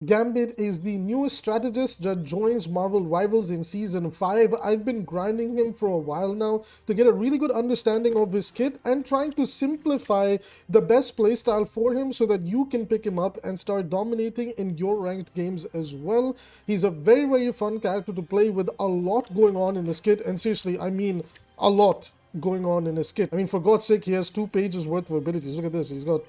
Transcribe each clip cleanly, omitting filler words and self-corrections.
Gambit is the newest strategist that joins Marvel Rivals in Season 5. I've been grinding him for a while now to get a really good understanding of his kit and trying to simplify the best playstyle for him so that you can pick him up and start dominating in your ranked games as well. He's a very fun character to play with a lot going on in his kit, and seriously, I mean a lot going on in his kit. I mean, for God's sake, he has 2 pages worth of abilities. Look at this. He's got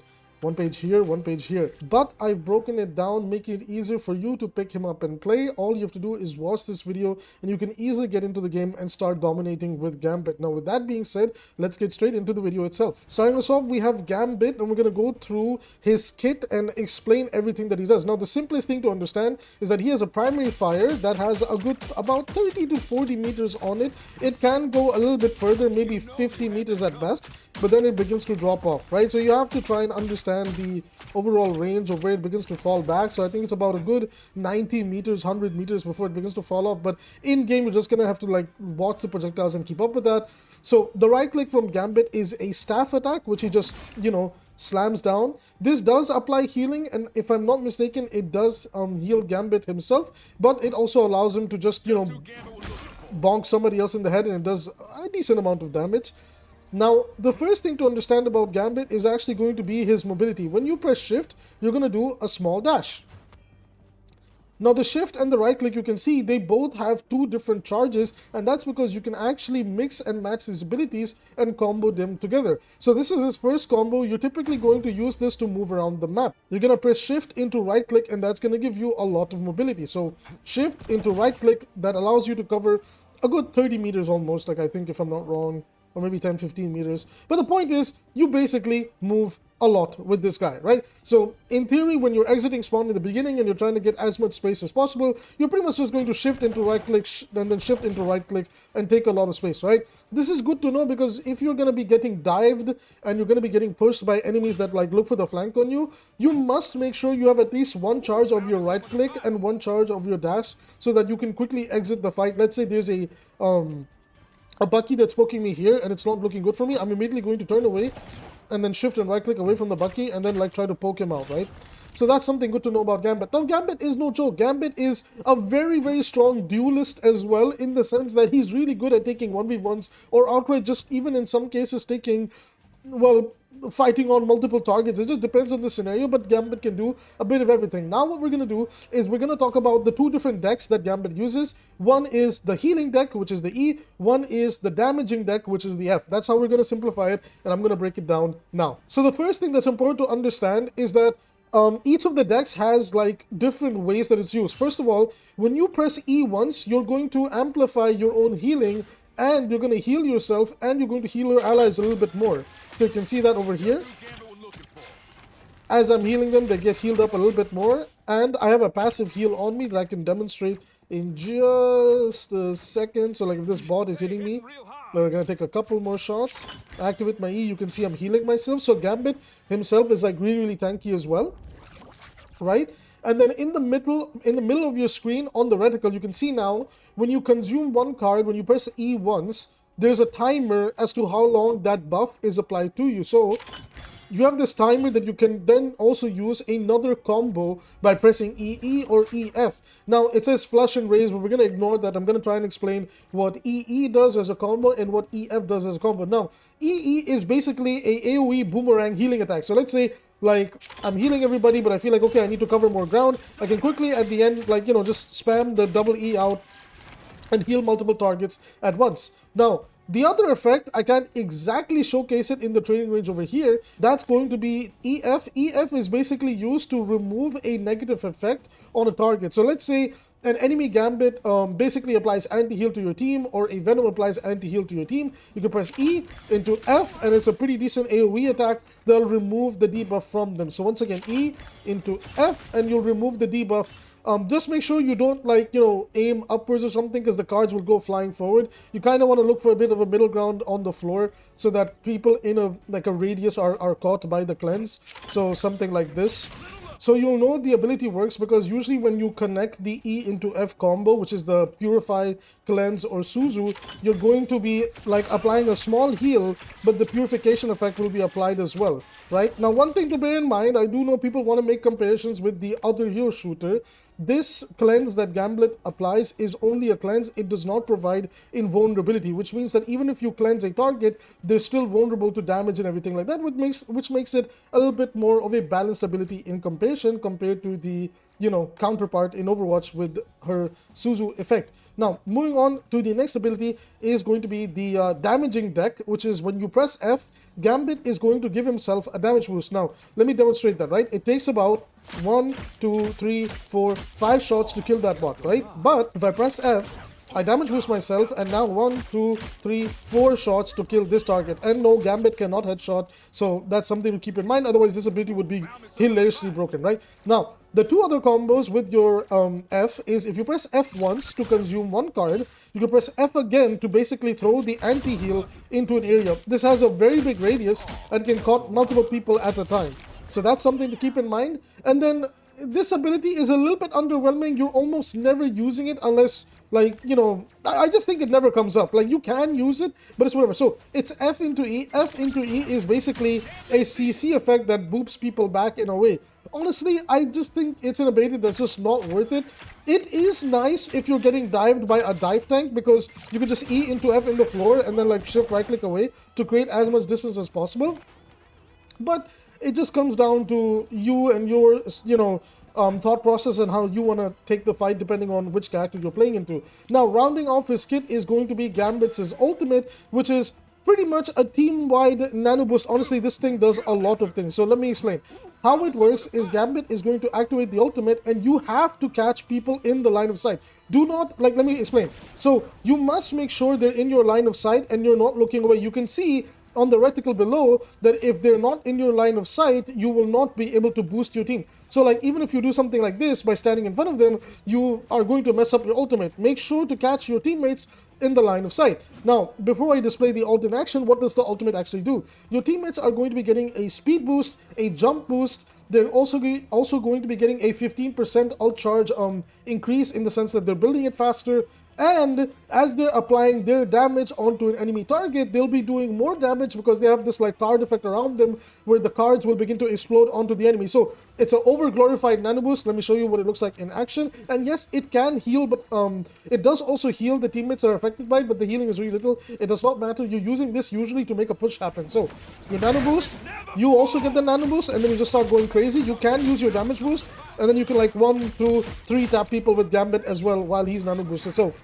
one page here, one page here. But I've broken it down, making it easier for you to pick him up and play. All you have to do is watch this video and you can easily get into the game and start dominating with Gambit. Now, with that being said, let's get straight into the video itself. Starting us off, we have Gambit, and we're going to go through his kit and explain everything that he does. Now, the simplest thing to understand is that he has a primary fire that has a good about 30 to 40 meters on it. It can go a little bit further, maybe 50 meters at best, but then it begins to drop off, right? So you have to try and understand the overall range of where it begins to fall back. So I think it's about a good 90 meters, 100 meters before it begins to fall off. But in game, you're just gonna have to like watch the projectiles and keep up with that. So the right click from Gambit is a staff attack, which he just, you know, slams down. This does apply healing, and if I'm not mistaken, it does heal Gambit himself, but it also allows him to just, you know, bonk somebody else in the head, and it does a decent amount of damage. Now, the first thing to understand about Gambit is actually going to be his mobility. When you press shift, you're going to do a small dash. Now, the shift and the right click, you can see they both have 2 different charges, and that's because you can actually mix and match his abilities and combo them together. So this is his first combo. You're typically going to use this to move around the map. You're going to press shift into right click, and that's going to give you a lot of mobility. So shift into right click, that allows you to cover a good 30 meters almost, like I think, if I'm not wrong, or maybe 10-15 meters. But the point is, you basically move a lot with this guy, right? So in theory, when you're exiting spawn in the beginning and you're trying to get as much space as possible, you're pretty much just going to shift into right click and then shift into right click and take a lot of space, right? This is good to know, because if you're going to be getting dived and you're going to be getting pushed by enemies that like look for the flank on you, you must make sure you have at least 1 charge of your right click and 1 charge of your dash so that you can quickly exit the fight. Let's say there's a Bucky that's poking me here and it's not looking good for me. I'm immediately going to turn away and then shift and right click away from the Bucky and then like try to poke him out, right? So that's something good to know about Gambit. Now, Gambit is no joke. Gambit is a very strong duelist as well, in the sense that he's really good at taking 1v1s or outright just even in some cases taking, well, fighting on multiple targets. It just depends on the scenario, but Gambit can do a bit of everything. Now what we're going to do is we're going to talk about the 2 different decks that Gambit uses. One is the healing deck, which is the E. One is the damaging deck, which is the F. That's how we're going to simplify it, and I'm going to break it down now. So the first thing that's important to understand is that each of the decks has like different ways that it's used. First of all, when you press E once, you're going to amplify your own healing, and you're going to heal yourself, and you're going to heal your allies a little bit more. So you can see that over here. As I'm healing them, they get healed up a little bit more. And I have a passive heal on me that I can demonstrate in just a second. So like if this bot is hitting me, we're going to take a couple more shots. Activate my E, you can see I'm healing myself. So Gambit himself is like really tanky as well, right? And then in the middle of your screen on the reticle, you can see now when you consume 1 card, when you press E once, there's a timer as to how long that buff is applied to you. So you have this timer that you can then also use another combo by pressing EE or EF. Now it says flush and raise, but we're going to ignore that. I'm going to try and explain what EE does as a combo and what EF does as a combo. Now EE is basically a AoE boomerang healing attack. So let's say like I'm healing everybody, but I feel like, okay, I need to cover more ground. I can quickly at the end, like, you know, just spam the double E out and heal multiple targets at once. Now, the other effect, I can't exactly showcase it in the training range over here. That's going to be EF. EF is basically used to remove a negative effect on a target. So let's say an enemy Gambit basically applies anti-heal to your team, or a Venom applies anti-heal to your team. You can press E into F, and it's a pretty decent AoE attack that'll remove the debuff from them. So once again, E into F, and you'll remove the debuff. Just make sure you don't, like, you know, aim upwards or something, because the cards will go flying forward. You kind of want to look for a bit of a middle ground on the floor so that people in a radius are caught by the cleanse. So something like this. So you'll know the ability works because usually when you connect the E into F combo, which is the Purify, Cleanse, or Suzu, you're going to be like applying a small heal, but the purification effect will be applied as well, right? Now, one thing to bear in mind, I do know people want to make comparisons with the other hero shooter. This cleanse that Gambit applies is only a cleanse. It does not provide invulnerability, which means that even if you cleanse a target, they're still vulnerable to damage and everything like that, which makes it a little bit more of a balanced ability in comparison compared to the counterpart in Overwatch with her Suzu effect. Now, moving on to the next ability is going to be the damaging deck, which is when you press F, Gambit is going to give himself a damage boost. Now, let me demonstrate that, right? It takes about 1, 2, 3, 4, 5 shots to kill that bot, right? But if I press F, I damage boost myself, and now 1, 2, 3, 4 shots to kill this target. And no, Gambit cannot headshot, so that's something to keep in mind. Otherwise, this ability would be hilariously broken, right? Now, the two other combos with your F is if you press F once to consume one card, you can press F again to basically throw the anti-heal into an area. This has a very big radius and can caught multiple people at a time. So that's something to keep in mind. And then this ability is a little bit underwhelming. You're almost never using it unless, like, I just think it never comes up. Like, you can use it, but it's whatever. So it's F into E. F into E is basically a CC effect that boops people back in a way. Honestly, I just think it's an ability that's just not worth it. It is nice if you're getting dived by a dive tank because you can just E into F in the floor and then like shift right click away to create as much distance as possible. But it just comes down to you and your, thought process and how you want to take the fight depending on which character you're playing into. Now, rounding off his kit is going to be Gambit's ultimate, which is pretty much a team-wide nano boost. Honestly, this thing does a lot of things. So let me explain. How it works is Gambit is going to activate the ultimate and you have to catch people in the line of sight. Do not, let me explain. So you must make sure they're in your line of sight and you're not looking away. You can see on the reticle below that if they're not in your line of sight, you will not be able to boost your team. So like even if you do something like this by standing in front of them, you are going to mess up your ultimate. Make sure to catch your teammates in the line of sight. Now, before I display the ult in action, what does the ultimate actually do? Your teammates are going to be getting a speed boost, a jump boost. They're also going to be getting a 15% ult charge increase in the sense that they're building it faster. And as they're applying their damage onto an enemy target, they'll be doing more damage because they have this like card effect around them where the cards will begin to explode onto the enemy. So it's an over-glorified nano boost. Let me show you what it looks like in action. And yes, it can heal, but it does also heal the teammates that are affected by it, but the healing is really little. It does not matter. You're using this usually to make a push happen. So your nano boost, you also get the nano boost, and then you just start going crazy. You can use your damage boost, and then you can like 1, 2, 3 tap people with Gambit as well while he's nano boosted. So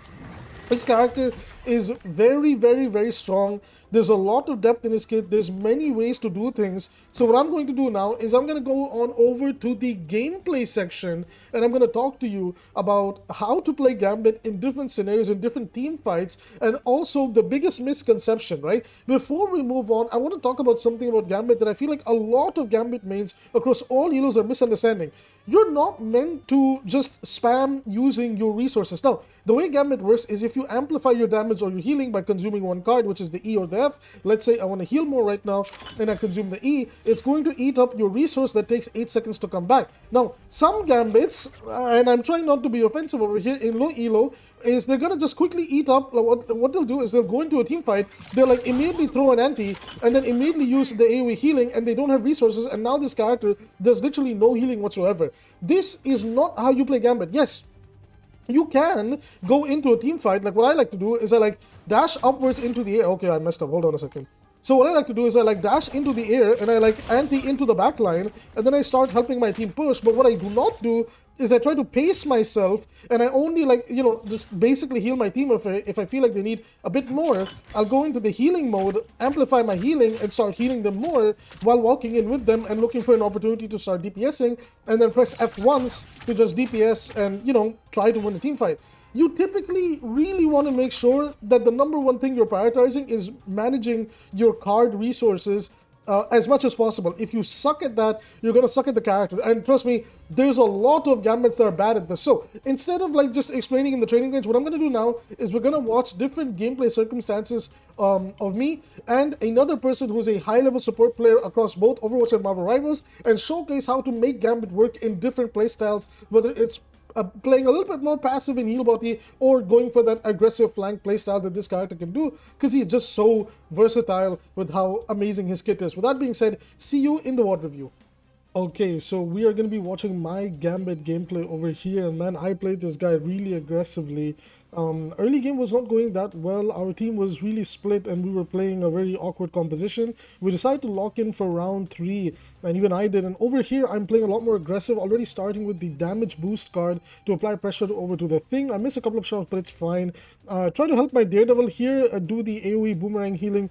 this character is very, very, very strong. There's a lot of depth in his kit. There's many ways to do things. So what I'm going to do now is I'm going to go on over to the gameplay section and I'm going to talk to you about how to play Gambit in different scenarios, in different team fights, and also the biggest misconception, right? Before we move on, I want to talk about something about Gambit that I feel like a lot of Gambit mains across all heroes are misunderstanding. You're not meant to just spam using your resources. Now, the way Gambit works is if you amplify your damage or your healing by consuming one card, which is the E or the F. Let's say I want to heal more right now and I consume the E. It's going to eat up your resource that takes 8 seconds to come back. Now, some Gambits, and I'm trying not to be offensive over here, in low elo, is they're going to just quickly eat up, what they'll do is they'll go into a team fight, they'll like immediately throw an anti, and then immediately use the AoE healing, and they don't have resources, and now this character does literally no healing whatsoever. This is not how you play Gambit. Yes, you can go into a team fight. Like what I like to do is I like dash upwards into the air. Okay, I messed up. Hold on a second. So what I like to do is I like dash into the air and I like anti into the back line and then I start helping my team push. But what I do not do is I try to pace myself and I only like, just basically heal my team. If I feel like they need a bit more, I'll go into the healing mode, amplify my healing and start healing them more while walking in with them and looking for an opportunity to start DPSing and then press F once to just DPS and, try to win a team fight. You typically really want to make sure that the number one thing you're prioritizing is managing your card resources as much as possible. If you suck at that, you're gonna suck at the character. And trust me, there's a lot of Gambits that are bad at this. So instead of like just explaining in the training range, what I'm gonna do now is we're gonna watch different gameplay circumstances of me and another person who's a high-level support player across both Overwatch and Marvel Rivals, and showcase how to make Gambit work in different playstyles, whether it's playing a little bit more passive in heal body or going for that aggressive flank playstyle that this character can do, because he's just so versatile with how amazing his kit is. With that being said, see you in the WOD review. Okay, so we are going to be watching my Gambit gameplay over here, and man, I played this guy really aggressively. Early game was not going that well. Our team was really split and we were playing a very awkward composition. We decided to lock in for round 3, and even I did. And over here, I'm playing a lot more aggressive, already starting with the damage boost card to apply pressure over to the thing. I missed a couple of shots, but it's fine. Try to help my Daredevil here, do the AoE boomerang healing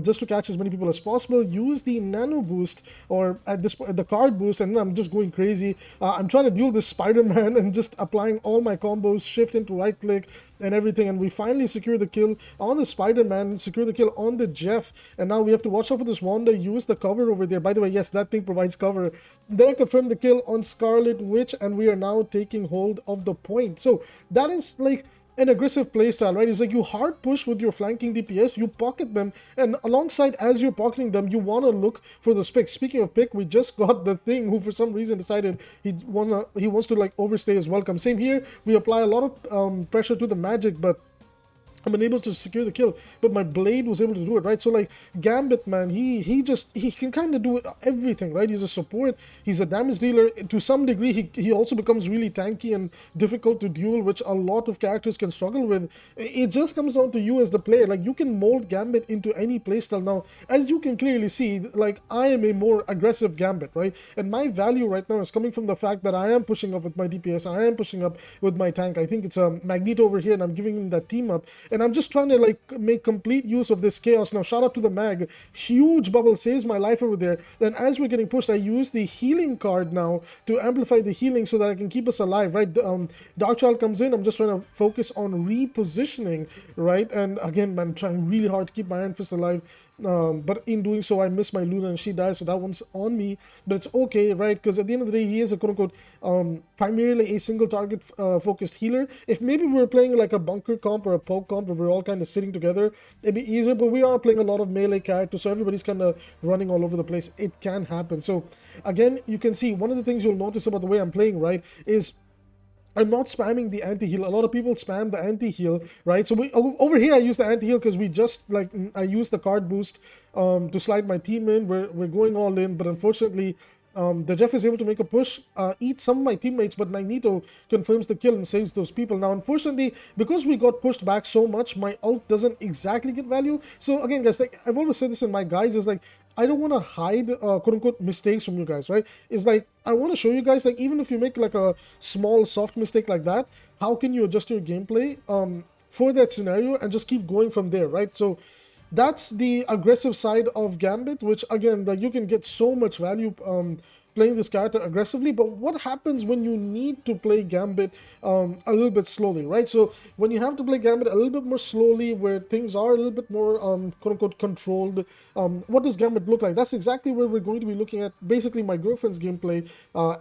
just to catch as many people as possible. Use the nano boost, or at this point, the card boost, and I'm just going crazy. I'm trying to duel this Spider-Man and just applying all my combos, shift into right click and everything, and we finally secure the kill on the Spider-Man, secure the kill on the Jeff, and now we have to watch out for this Wanda, use the cover over there. By the way, yes, that thing provides cover. Then I confirm the kill on Scarlet Witch, and we are now taking hold of the point. So that is like an aggressive playstyle, right? It's like you hard push with your flanking DPS, you pocket them, and alongside as you're pocketing them, you want to look for those picks. Speaking of pick, we just got the thing who for some reason decided he wants to like overstay his welcome. Same here, we apply a lot of pressure to the magic, but I'm unable to secure the kill, but my blade was able to do it, right? So like Gambit, man, he can kind of do everything, right? He's a support, he's a damage dealer. To some degree, he also becomes really tanky and difficult to duel, which a lot of characters can struggle with. It just comes down to you as the player. Like, you can mold Gambit into any playstyle. Now, as you can clearly see, like, I am a more aggressive Gambit, right? And my value right now is coming from the fact that I am pushing up with my DPS, I am pushing up with my tank. I think it's a Magneto over here, and I'm giving him that team up. And I'm just trying to like make complete use of this chaos. Now, shout out to the Mag. Huge bubble saves my life over there. Then as we're getting pushed, I use the healing card now to amplify the healing so that I can keep us alive, right? Darkchild comes in. I'm just trying to focus on repositioning, right? And again, man, trying really hard to keep my Iron Fist alive. But in doing so, I miss my Luna and she dies, so that one's on me. But it's okay, right? Because at the end of the day, he is a quote-unquote primarily a single target focused healer. If maybe we were playing like a bunker comp or a poke comp where we're all kind of sitting together, it'd be easier, but we are playing a lot of melee characters, so everybody's kind of running all over the place. It can happen. So again, you can see one of the things you'll notice about the way I'm playing, right, is I'm not spamming the anti-heal. A lot of people spam the anti-heal, right? So over here, I use the anti-heal because we just, like, I use the card boost to slide my team in. We're going all in, but unfortunately, the Jeff is able to make a push, eat some of my teammates, but Magneto confirms the kill and saves those people. Now, unfortunately, because we got pushed back so much, my ult doesn't exactly get value. So again, guys, like I've always said this in my guides, is like, I don't want to hide quote-unquote mistakes from you guys, right? It's like, I want to show you guys, like, even if you make like a small soft mistake like that, how can you adjust your gameplay for that scenario and just keep going from there, right? So that's the aggressive side of Gambit, which again, like, you can get so much value playing this character aggressively. But what happens when you need to play Gambit a little bit slowly, right? So when you have to play Gambit a little bit more slowly, where things are a little bit more quote-unquote controlled, what does Gambit look like? That's exactly where we're going to be looking at basically my girlfriend's gameplay,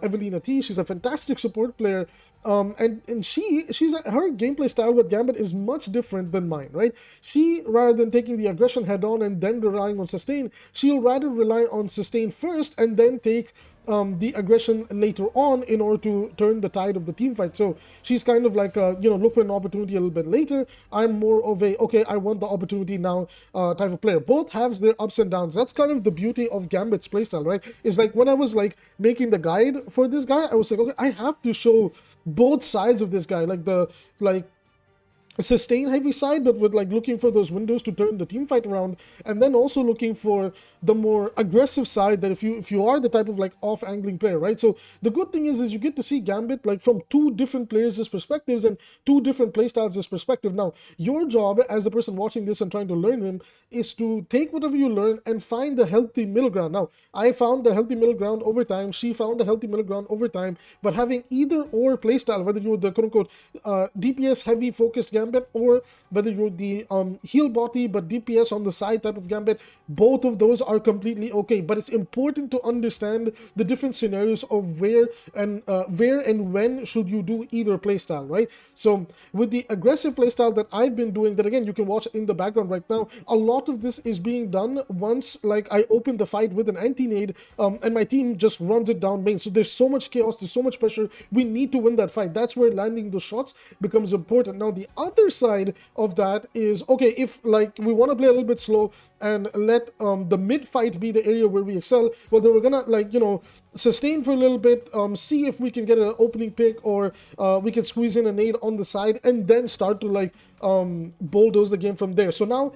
Evelina T. She's a fantastic support player, and her gameplay style with Gambit is much different than mine, right? She, rather than taking the aggression head on and then relying on sustain, she'll rather rely on sustain first and then take the aggression later on in order to turn the tide of the team fight. So she's kind of like look for an opportunity a little bit later. I'm more of a, okay, I want the opportunity now type of player. Both have their ups and downs. That's kind of the beauty of Gambit's playstyle, right? It's like when I was like making the guide for this guy, I was like, okay, I have to show both sides of this guy, like the sustain heavy side, but with like looking for those windows to turn the team fight around, and then also looking for the more aggressive side, that if you are the type of like off angling player, right? So the good thing is you get to see Gambit like from two different players' perspectives and two different playstyles' perspective. Now, your job as the person watching this and trying to learn them is to take whatever you learn and find the healthy middle ground. Now, I found the healthy middle ground over time, she found the healthy middle ground over time, but having either or playstyle, whether you're the quote-unquote DPS heavy focused Gambit Gambit, or whether you're the heal body but DPS on the side type of Gambit, both of those are completely okay. But it's important to understand the different scenarios of where and when should you do either playstyle, right? So with the aggressive playstyle that I've been doing, that again you can watch in the background right now, a lot of this is being done once like I open the fight with an anti-nade and my team just runs it down main. So there's so much chaos, there's so much pressure, we need to win that fight. That's where landing those shots becomes important. Now the other side of that is, okay, if like we want to play a little bit slow and let the mid fight be the area where we excel, well then we're gonna like, you know, sustain for a little bit, see if we can get an opening pick, or we can squeeze in a nade on the side and then start to like bulldoze the game from there. So now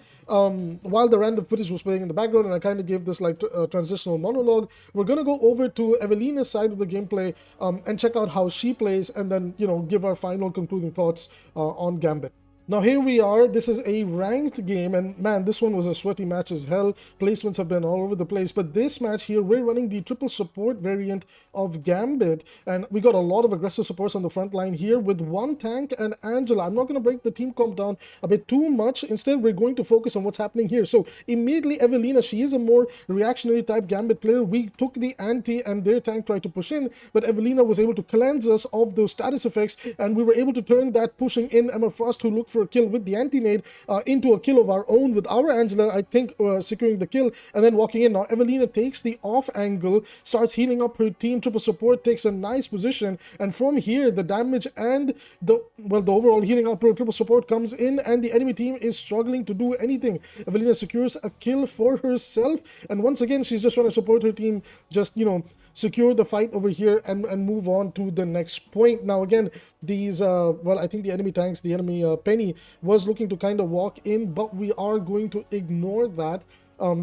while the random footage was playing in the background and I kind of gave this like transitional monologue, we're gonna go over to Evelina's side of the gameplay and check out how she plays, and then, you know, give our final concluding thoughts on Gambit. Now here we are, this is a ranked game, and man, this one was a sweaty match as hell. Placements have been all over the place, but this match here, we're running the triple support variant of Gambit, and we got a lot of aggressive supports on the front line here with one tank and Angela. I'm not going to break the team comp down a bit too much. Instead, we're going to focus on what's happening here. So immediately, Evelina, she is a more reactionary type Gambit player. We took the anti and their tank tried to push in, but Evelina was able to cleanse us of those status effects, and we were able to turn that pushing in Emma Frost, who looked for a kill with the anti-nade, into a kill of our own with our Angela, I think, securing the kill and then walking in. Now Evelina takes the off angle, starts healing up her team. Triple support takes a nice position, and from here the damage and the overall healing up her triple support comes in, and the enemy team is struggling to do anything. Evelina secures a kill for herself, and once again she's just trying to support her team, just, you know, secure the fight over here and move on to the next point. Now again, these I think the enemy tanks, the enemy Penny was looking to kind of walk in, but we are going to ignore that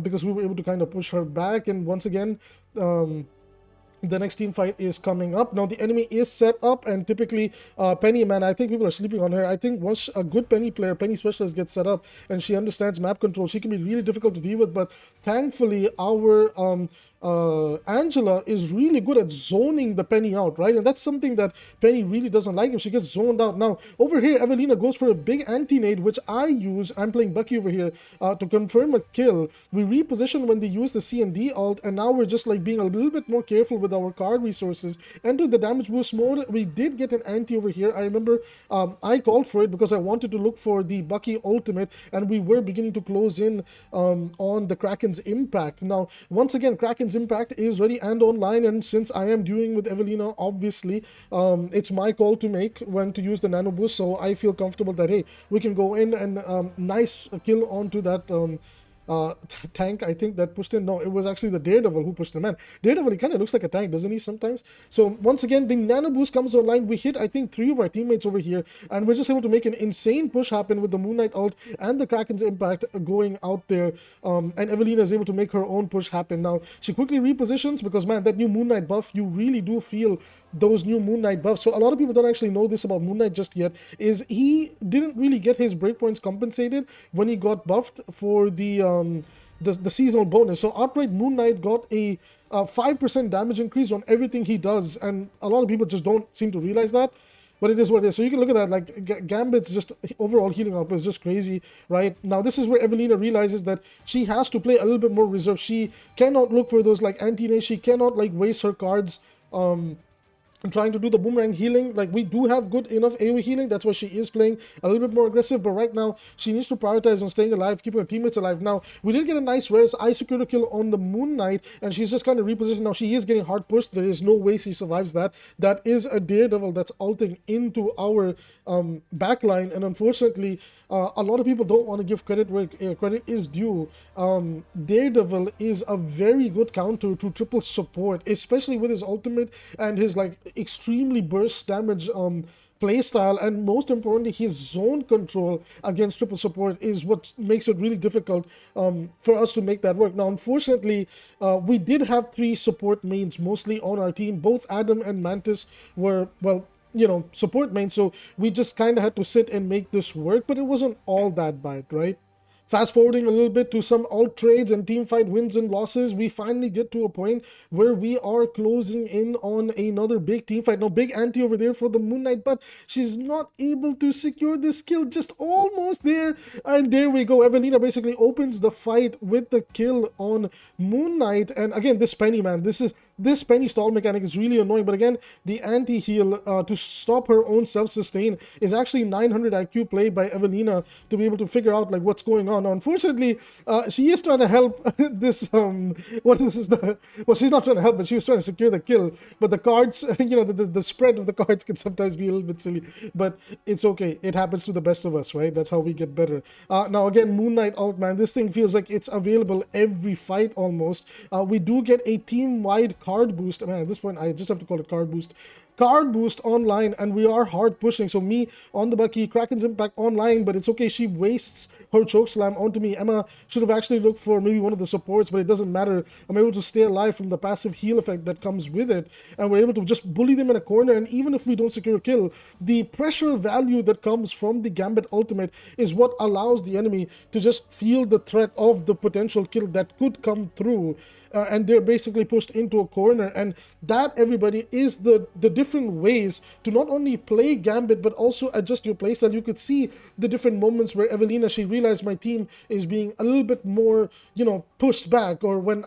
because we were able to kind of push her back. And once again, the next team fight is coming up. Now the enemy is set up, and typically Penny, man, I think people are sleeping on her. I think once a good Penny player, Penny specialist, gets set up and she understands map control, she can be really difficult to deal with. But thankfully our Angela is really good at zoning the Penny out, right? And that's something that Penny really doesn't like, if she gets zoned out. Now over here, Evelina goes for a big anti-nade, which I use. I'm playing Bucky over here to confirm a kill. We reposition when they use the C and D alt, and now we're just like being a little bit more careful with our card resources. Enter the damage boost mode. We did get an anti over here. I remember I called for it because I wanted to look for the Bucky ultimate, and we were beginning to close in on the Kraken's impact. Now once again, Kraken's impact is ready and online, and since I am doing with Evelina, obviously it's my call to make when to use the nano boost, so I feel comfortable that hey, we can go in and nice kill onto that tank, I think, that pushed in. No, it was actually the Daredevil who pushed him. Man, Daredevil, he kind of looks like a tank, doesn't he, sometimes? So once again, the nano boost comes online. We hit, I think, 3 of our teammates over here, and we're just able to make an insane push happen with the Moon Knight ult and the Kraken's impact going out there, and Evelina is able to make her own push happen. Now she quickly repositions because, man, that new Moon Knight buff, you really do feel those new Moon Knight buffs. So a lot of people don't actually know this about Moon Knight just yet, is he didn't really get his breakpoints compensated when he got buffed for the seasonal bonus. So outright, Moon Knight got a 5% damage increase on everything he does, and a lot of people just don't seem to realize that, but it is what it is. So you can look at that, like Gambit's just overall healing up is just crazy, right? Now this is where Evelina realizes that she has to play a little bit more reserved. She cannot look for those like anti-nades. She cannot like waste her cards and trying to do the boomerang healing. Like, we do have good enough AoE healing, that's why she is playing a little bit more aggressive, but right now she needs to prioritize on staying alive, keeping her teammates alive. Now we did get a nice res. I secured a kill on the Moon Knight, and she's just kind of repositioned. Now she is getting hard pushed. There is no way she survives that. That is a Daredevil that's ulting into our backline, and unfortunately a lot of people don't want to give credit where credit is due. Daredevil is a very good counter to triple support, especially with his ultimate and his like extremely burst damage playstyle, and most importantly his zone control against triple support is what makes it really difficult for us to make that work. Now unfortunately we did have 3 support mains mostly on our team. Both Adam and Mantis were, well, you know, support mains, so we just kind of had to sit and make this work, but it wasn't all that bad, right? Fast forwarding a little bit to some alt trades and team fight wins and losses, we finally get to a point where we are closing in on another big team fight. Now, big anti over there for the Moon Knight, but she's not able to secure this kill, just almost there. And there we go. Evelina basically opens the fight with the kill on Moon Knight. And again, this Penny, man, this Penny stall mechanic is really annoying. But again, the anti-heal to stop her own self-sustain is actually 900 IQ play by Evelina to be able to figure out like what's going on. Now, unfortunately, she is trying to help this, well, she's not trying to help, but she was trying to secure the kill. But the cards, the spread of the cards can sometimes be a little bit silly. But it's okay. It happens to the best of us, right? That's how we get better. Now, again, Moon Knight ult, man, this thing feels like it's available every fight almost. We do get a team-wide card boost. Man, at this point, I just have to call it card boost online, and we are hard pushing. So me on the Bucky, Kraken's impact online, but it's okay. She wastes her choke slam onto me. Emma should have actually looked for maybe one of the supports, but it doesn't matter. I'm able to stay alive from the passive heal effect that comes with it, and we're able to just bully them in a corner. And even if we don't secure a kill, the pressure value that comes from the Gambit ultimate is what allows the enemy to just feel the threat of the potential kill that could come through, and they're basically pushed into a corner. And that, everybody, is the different ways to not only play Gambit but also adjust your playstyle. You could see the different moments where Evelina, she realized my team is being a little bit more, pushed back, or when,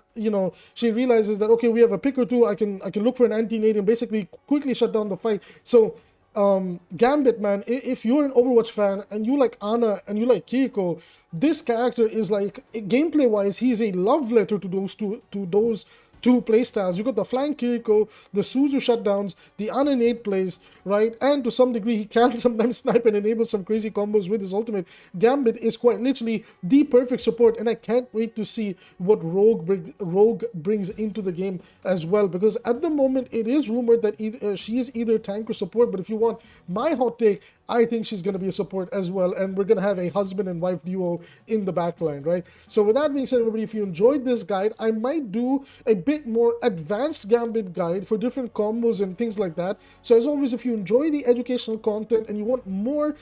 she realizes that, okay, we have a pick or two, I can look for an anti-nade and basically quickly shut down the fight. So Gambit, man, if you're an Overwatch fan and you like Ana and you like Kiriko, this character is like, gameplay wise, he's a love letter to those two playstyles. You got the flank Kiriko, the Suzu shutdowns, the Ana nade plays, right? And to some degree, he can sometimes snipe and enable some crazy combos with his ultimate. Gambit is quite literally the perfect support, and I can't wait to see what Rogue brings into the game as well, because at the moment, it is rumored that she is either tank or support, but if you want my hot take, I think she's going to be a support as well, and we're going to have a husband and wife duo in the backline, right? So with that being said, everybody, if you enjoyed this guide, I might do a bit more advanced Gambit guide for different combos and things like that. So as always, if you enjoy the educational content and you want more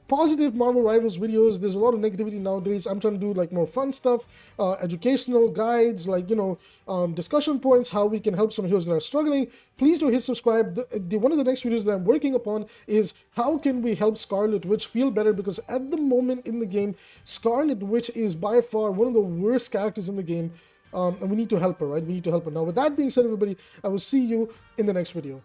positive Marvel Rivals videos, there's a lot of negativity nowadays. I'm trying to do like more fun stuff, educational guides, like, discussion points, how we can help some heroes that are struggling. Please do hit subscribe. One of the next videos that I'm working upon is how can we help Scarlet Witch feel better, because at the moment in the game, Scarlet Witch is by far one of the worst characters in the game, and we need to help her, right? We need to help her. Now, with that being said, everybody, I will see you in the next video.